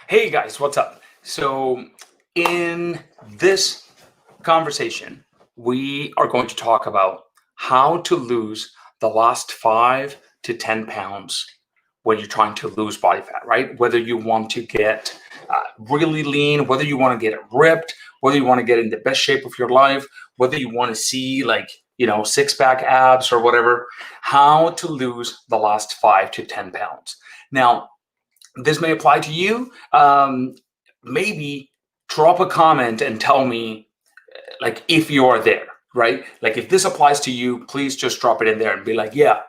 Hey guys, what's up? So, in this conversation, we are going to talk about how to lose the last 5 to 10 pounds when you're trying to lose body fat, right? Whether you want to get really lean, whether you want to get it ripped, whether you want to get in the best shape of your life, whether you want to see six-pack abs or whatever, how to lose the last 5 to 10 pounds. Now, this may apply to you. Maybe drop a comment and tell me like if you are there, right? Like if this applies to you, please just drop it in there and be like, yeah,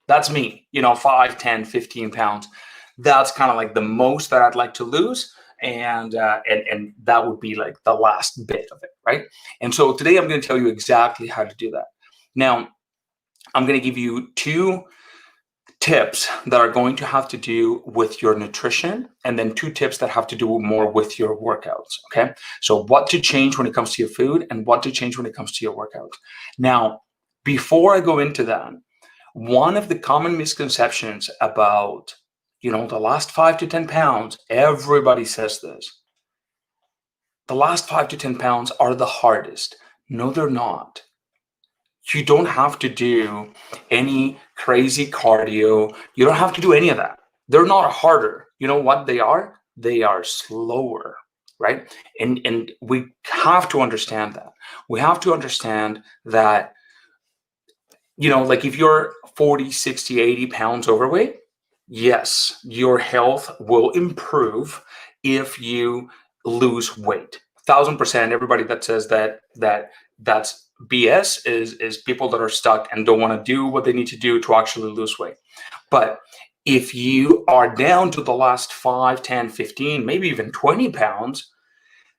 that's me, 5, 10, 15 pounds. That's kind of like the most that I'd like to lose. And that would be like the last bit of it, right? And so today I'm going to tell you exactly how to do that. Now, I'm going to give you two tips that are going to have to do with your nutrition, and then two tips that have to do more with your workouts. Okay, so what to change when it comes to your food and what to change when it comes to your workouts. Now, before I go into that, one of the common misconceptions about the last 5 to 10 pounds, everybody says this: the last 5 to 10 pounds are the hardest. No, they're not. You don't have to do any crazy cardio. You don't have to do any of that. They're not harder. You know what they are? They are slower, right? And we have to understand that. We have to understand that, like if you're 40, 60, 80 pounds overweight, yes, your health will improve if you lose weight. 1,000%. Everybody that says that's BS is people that are stuck and don't want to do what they need to do to actually lose weight. But if you are down to the last 5, 10, 15, maybe even 20 pounds,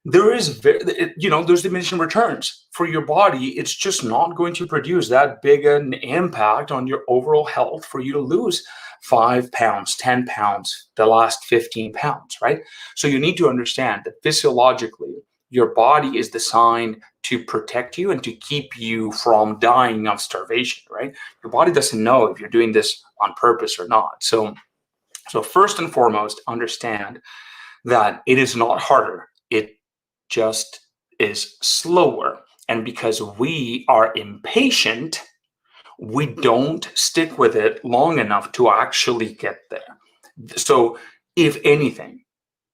there's diminishing returns for your body. It's just not going to produce that big an impact on your overall health for you to lose 5 pounds, 10 pounds, the last 15 pounds, right? So you need to understand that physiologically, your body is designed to protect you and to keep you from dying of starvation, right? Your body doesn't know if you're doing this on purpose or not. So first and foremost, understand that it is not harder. It just is slower. And because we are impatient, we don't stick with it long enough to actually get there. So if anything,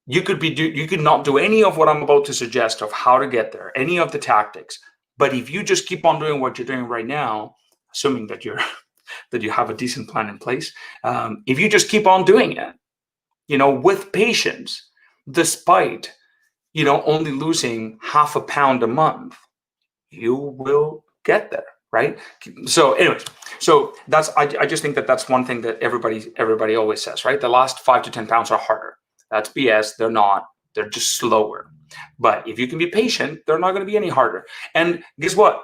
you could not do any of what I'm about to suggest of how to get there, any of the tactics. But if you just keep on doing what you're doing right now, assuming that you have a decent plan in place, if you just keep on doing it, with patience, despite only losing half a pound a month, you will get there, right? So anyways, I just think that that's one thing that everybody always says, right? The last 5 to 10 pounds are harder. That's BS. They're not. They're just slower. But if you can be patient, they're not going to be any harder. And guess what?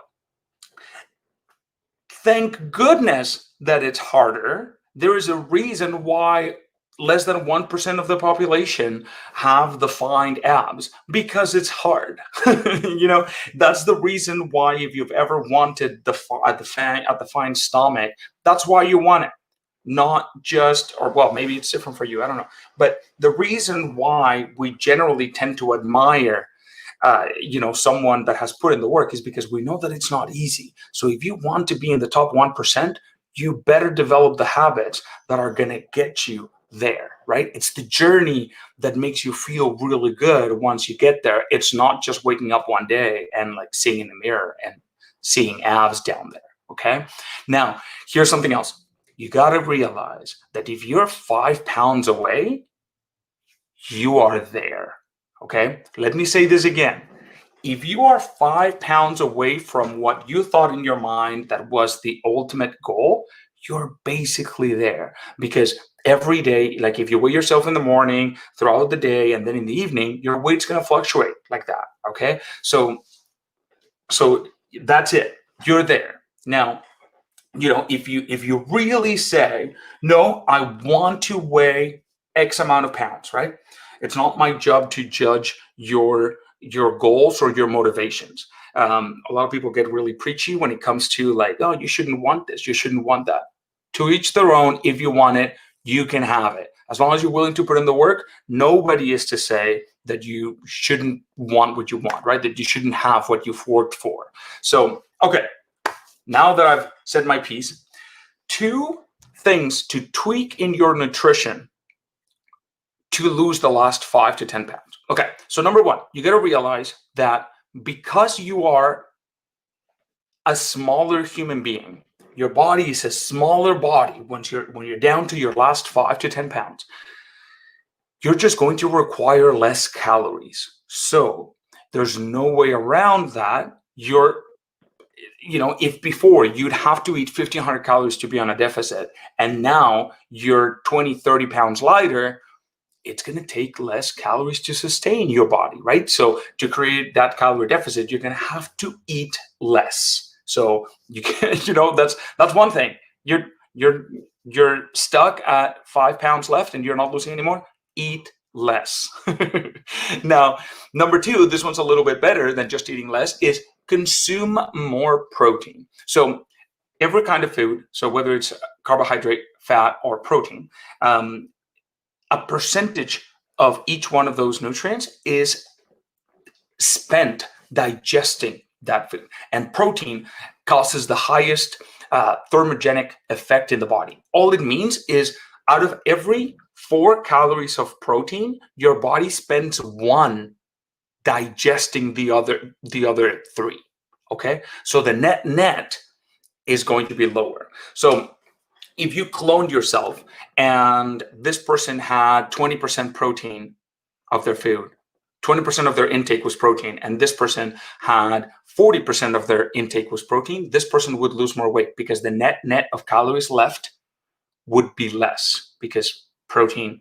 Thank goodness that it's harder. There is a reason why less than 1% of the population have defined abs, because it's hard. That's the reason why, if you've ever wanted a defined stomach, that's why you want it. Not just, or well, maybe it's different for you, I don't know. But the reason why we generally tend to admire someone that has put in the work is because we know that it's not easy. So if you want to be in the top 1%, you better develop the habits that are going to get you there, right? It's the journey that makes you feel really good once you get there. It's not just waking up one day and like seeing in the mirror and seeing abs down there. Okay. Now, here's something else. You got to realize that if you're 5 pounds away, you are there. Okay. Let me say this again. If you are 5 pounds away from what you thought in your mind that was the ultimate goal, you're basically there. Because every day, like if you weigh yourself in the morning, throughout the day, and then in the evening, your weight's going to fluctuate like that. Okay. So that's it. You're there. Now, if you really say, no, I want to weigh X amount of pounds, right? It's not my job to judge your goals or your motivations. A lot of people get really preachy when it comes to like, oh, you shouldn't want this, you shouldn't want that. To each their own. If you want it, you can have it. As long as you're willing to put in the work, nobody is to say that you shouldn't want what you want, right? That you shouldn't have what you've worked for. So, okay, now that I've said my piece, 2 things to tweak in your nutrition to lose the last 5 to 10 pounds. Okay, so number 1, you got to realize that because you are a smaller human being, your body is a smaller body when you're down to your last 5 to 10 pounds, you're just going to require less calories. So there's no way around that. If before you'd have to eat 1,500 calories to be on a deficit, and now you're 20, 30 pounds lighter, it's going to take less calories to sustain your body, right? So to create that calorie deficit, you're going to have to eat less. So you can, that's one thing. You're stuck at 5 pounds left and you're not losing anymore. Eat less. Now, number 2, this one's a little bit better than just eating less, is consume more protein. So every kind of food, so whether it's carbohydrate, fat, or protein, a percentage of each one of those nutrients is spent digesting that food. And protein causes the highest thermogenic effect in the body. All it means is out of every 4 calories of protein, your body spends 1 digesting the other 3. Okay, so the net is going to be lower. So if you cloned yourself and this person had 20% protein of their food, 20% of their intake was protein, and this person had 40% of their intake was protein, this person would lose more weight because the net of calories left would be less, because protein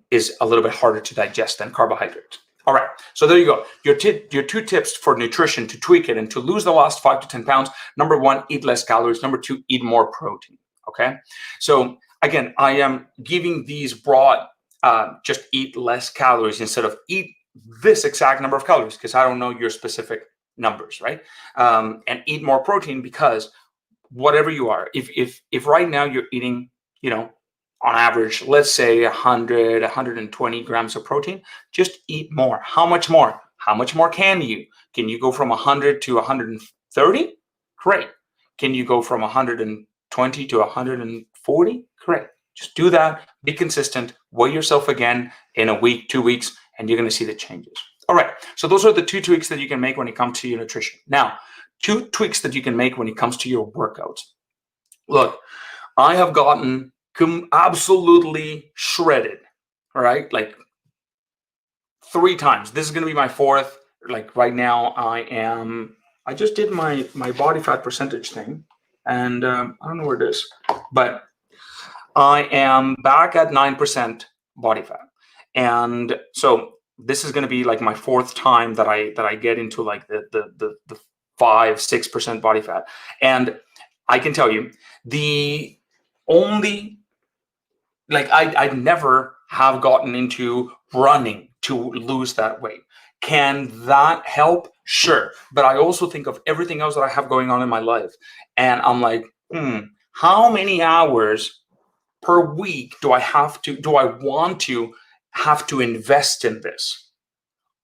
is a little bit harder to digest than carbohydrates. All right, so there you go. Your 2 tips for nutrition to tweak it and to lose the last 5 to 10 pounds. Number 1, eat less calories. Number 2, eat more protein. Okay, so again, I am giving these broad, just eat less calories instead of eat this exact number of calories, because I don't know your specific numbers, right? And eat more protein, because whatever you are, if right now you're eating, on average, let's say 100, 120 grams of protein, just eat more. How much more? How much more can you? Can you go from 100 to 130? Great. Can you go from 120 to 140? Great. Just do that. Be consistent. Weigh yourself again in a week, 2 weeks, and you're going to see the changes. All right. So those are the 2 tweaks that you can make when it comes to your nutrition. Now, 2 tweaks that you can make when it comes to your workouts. Look, I have gotten absolutely shredded, all right? Like 3 times. This is going to be my 4th. Like right now, I just did my body fat percentage thing, and I don't know where it is, but I am back at 9% body fat. And so this is going to be like my 4th time that I get into like the 5-6% body fat. And I can tell you, the only, like, I never have gotten into running to lose that weight. Can that help? Sure. But I also think of everything else that I have going on in my life. And I'm like, how many hours per week do I want to have to invest in this?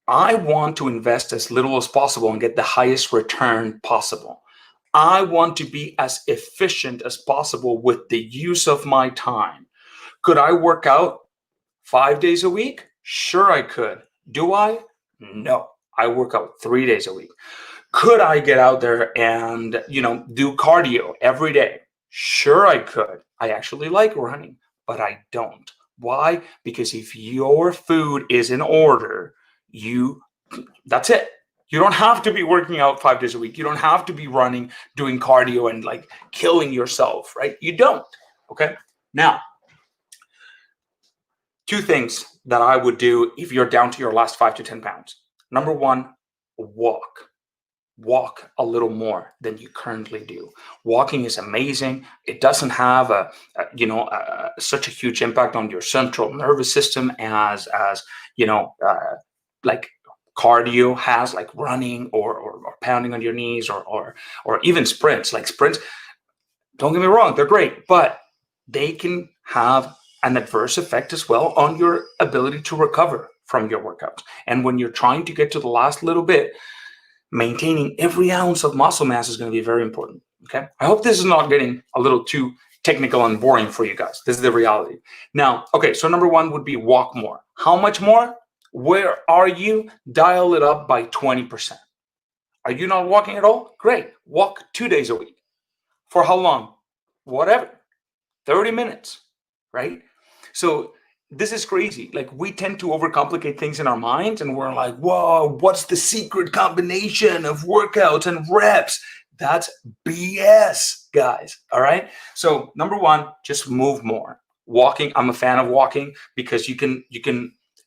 I want to invest as little as possible and get the highest return possible. I want to be as efficient as possible with the use of my time. Could I work out 5 days a week? Sure, I could. Do I? No. I work out 3 days a week. Could I get out there and, do cardio every day? Sure, I could. I actually like running, but I don't. Why? Because if your food is in order, that's it. You don't have to be working out 5 days a week. You don't have to be running, doing cardio and like killing yourself, right? You don't. Okay. Now, 2 things that I would do if you're down to your last 5 to 10 pounds. Number 1, walk. Walk a little more than you currently do. Walking is amazing. It doesn't have such a huge impact on your central nervous system as like cardio has, like running or pounding on your knees or even sprints. Like sprints, don't get me wrong, they're great, but they can have an adverse effect as well on your ability to recover from your workouts. And when you're trying to get to the last little bit, maintaining every ounce of muscle mass is going to be very important. Okay. I hope this is not getting a little too technical and boring for you guys. This is the reality. Now, okay, so number one would be walk more. How much more? Where are you? Dial it up by 20%. Are you not walking at all? Great. Walk 2 days a week. For how long? Whatever. 30 minutes, right? So this is crazy. Like, we tend to overcomplicate things in our minds, and we're like, whoa, what's the secret combination of workouts and reps? That's BS, guys. All right. So number one, just move more. Walking. I'm a fan of walking because you can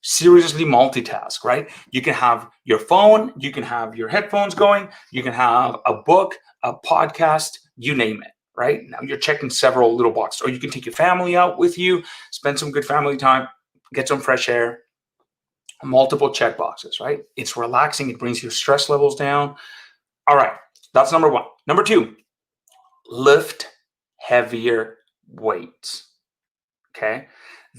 seriously multitask, right? You can have your phone, you can have your headphones going, you can have a book, a podcast, you name it, right? Now you're checking several little boxes. Or you can take your family out with you, spend some good family time, get some fresh air, multiple check boxes, right? It's relaxing. It brings your stress levels down. All right. That's number one. Number two, lift heavier weights. Okay.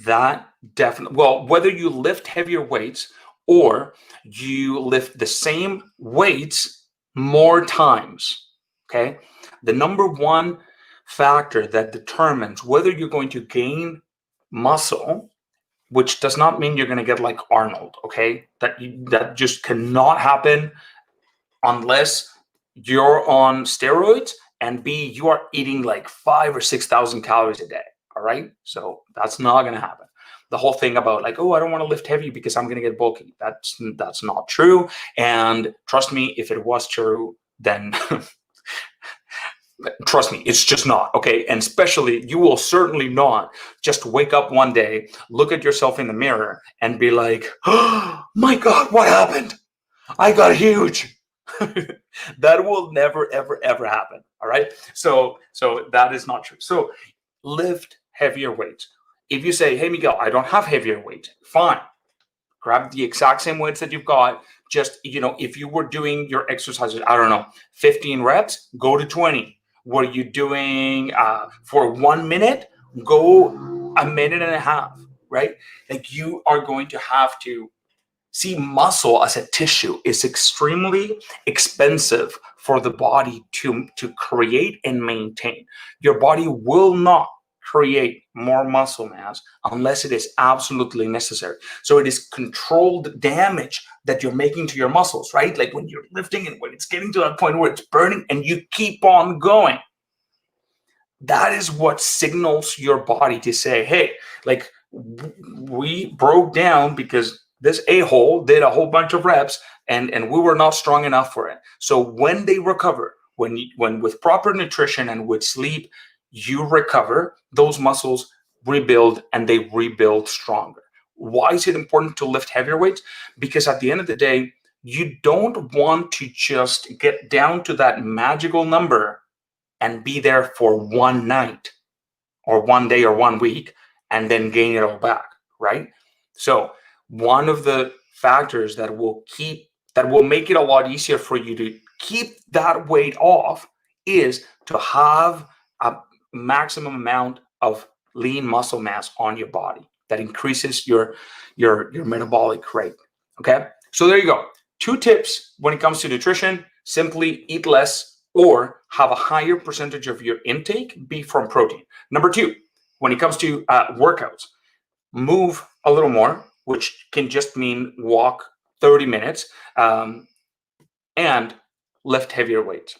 That definitely, well, whether you lift heavier weights or you lift the same weights more times, okay? The number one factor that determines whether you're going to gain muscle, which does not mean you're going to get like Arnold, okay? That just cannot happen unless you're on steroids and B, you are eating like 5,000 or 6,000 calories a day. All right. So that's not going to happen. The whole thing about like, oh, I don't want to lift heavy because I'm going to get bulky. That's not true. And trust me, if it was true, then trust me, it's just not. Okay. And especially you will certainly not just wake up one day, look at yourself in the mirror and be like, oh my God, what happened? I got huge. That will never, ever, ever happen. All right. So that is not true. So lift heavier weights. If you say, hey, Miguel, I don't have heavier weights, fine. Grab the exact same weights that you've got. Just, if you were doing your exercises, I don't know, 15 reps, go to 20. Were you doing for 1 minute? Go a minute and a half, right? Like, you are going to have to see muscle as a tissue is extremely expensive for the body to create and maintain. Your body will not create more muscle mass unless it is absolutely necessary. So it is controlled damage that you're making to your muscles, right? Like when you're lifting and when it's getting to that point where it's burning and you keep on going. That is what signals your body to say, hey, like we broke down because this a-hole did a whole bunch of reps and we were not strong enough for it. So when they recover, when with proper nutrition and with sleep, you recover, those muscles rebuild and they rebuild stronger. Why is it important to lift heavier weights? Because at the end of the day, you don't want to just get down to that magical number and be there for one night or 1 day or 1 week and then gain it all back, right? So one of the factors that will make it a lot easier for you to keep that weight off is to have a maximum amount of lean muscle mass on your body that increases your metabolic rate. Okay, so there you go. 2 tips when it comes to nutrition: simply eat less or have a higher percentage of your intake be from protein. Number 2, when it comes to workouts, move a little more, which can just mean walk 30 minutes and lift heavier weights.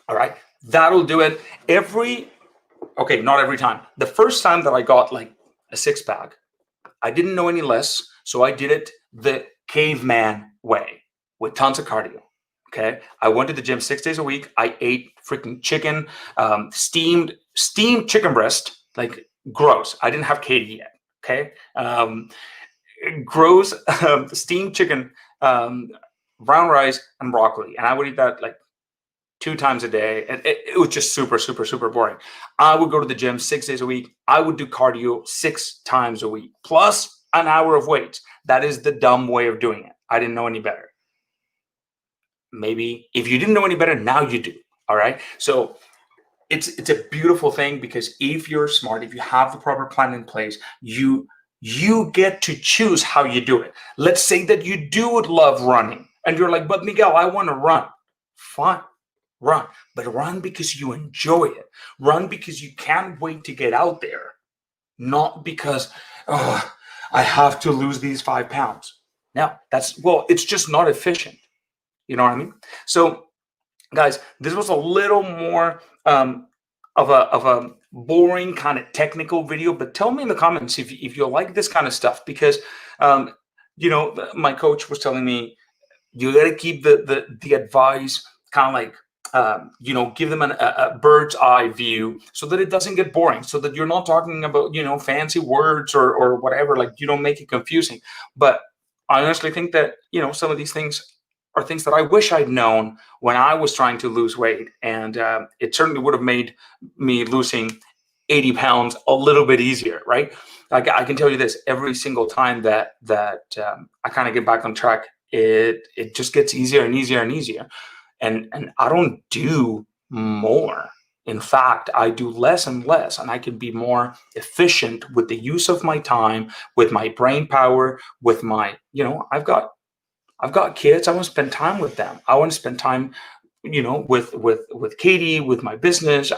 All right, that'll do it. Not every time. The first time that I got like a 6-pack, I didn't know any less, so I did it the caveman way with tons of cardio. Okay, I went to the gym 6 days a week. I ate freaking chicken, steamed chicken breast, like gross. I didn't have Katie yet. Okay, gross steamed chicken, brown rice, and broccoli, and I would eat that like 2 times a day. And it was just super, super, super boring. I would go to the gym 6 days a week. I would do cardio 6 times a week, plus an hour of weights. That is the dumb way of doing it. I didn't know any better. Maybe if you didn't know any better, now you do. All right. So it's a beautiful thing, because if you're smart, if you have the proper plan in place, you get to choose how you do it. Let's say that you do love running and you're like, but Miguel, I want to run. Fine, run, but run because you enjoy it. Run because you can't wait to get out there, not because, oh, I have to lose these 5 pounds. No, it's just not efficient. You know what I mean? So guys, this was a little more of a boring kind of technical video, but tell me in the comments if you like this kind of stuff, because um, my coach was telling me you got to keep the advice kind of like give them a bird's eye view, so that it doesn't get boring, so that you're not talking about fancy words or whatever, like you don't make it confusing. But I honestly think that some of these things are things that I wish I'd known when I was trying to lose weight, and it certainly would have made me losing 80 pounds a little bit easier, right? I can tell you this: every single time that I kind of get back on track, it just gets easier and easier and easier. And I don't do more. In fact, I do less and less, and I can be more efficient with the use of my time, with my brain power, with my, I've got kids. I want to spend time with them. I want to spend time, with Katie, with my business.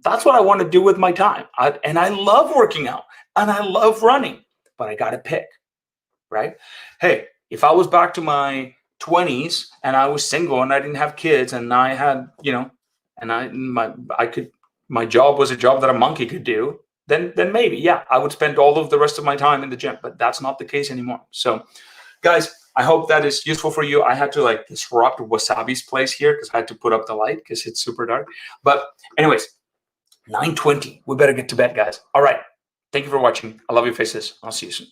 That's what I want to do with my time. And I love working out and I love running, but I got to pick, right? Hey, if I was back to my 20s and I was single and I didn't have kids and I had, my job was a job that a monkey could do, then maybe, yeah, I would spend all of the rest of my time in the gym, but that's not the case anymore. So guys, I hope that is useful for you. I had to disrupt Wasabi's place here because I had to put up the light because it's super dark. But anyways, 9:20, we better get to bed, guys. All right. Thank you for watching. I love your faces. I'll see you soon.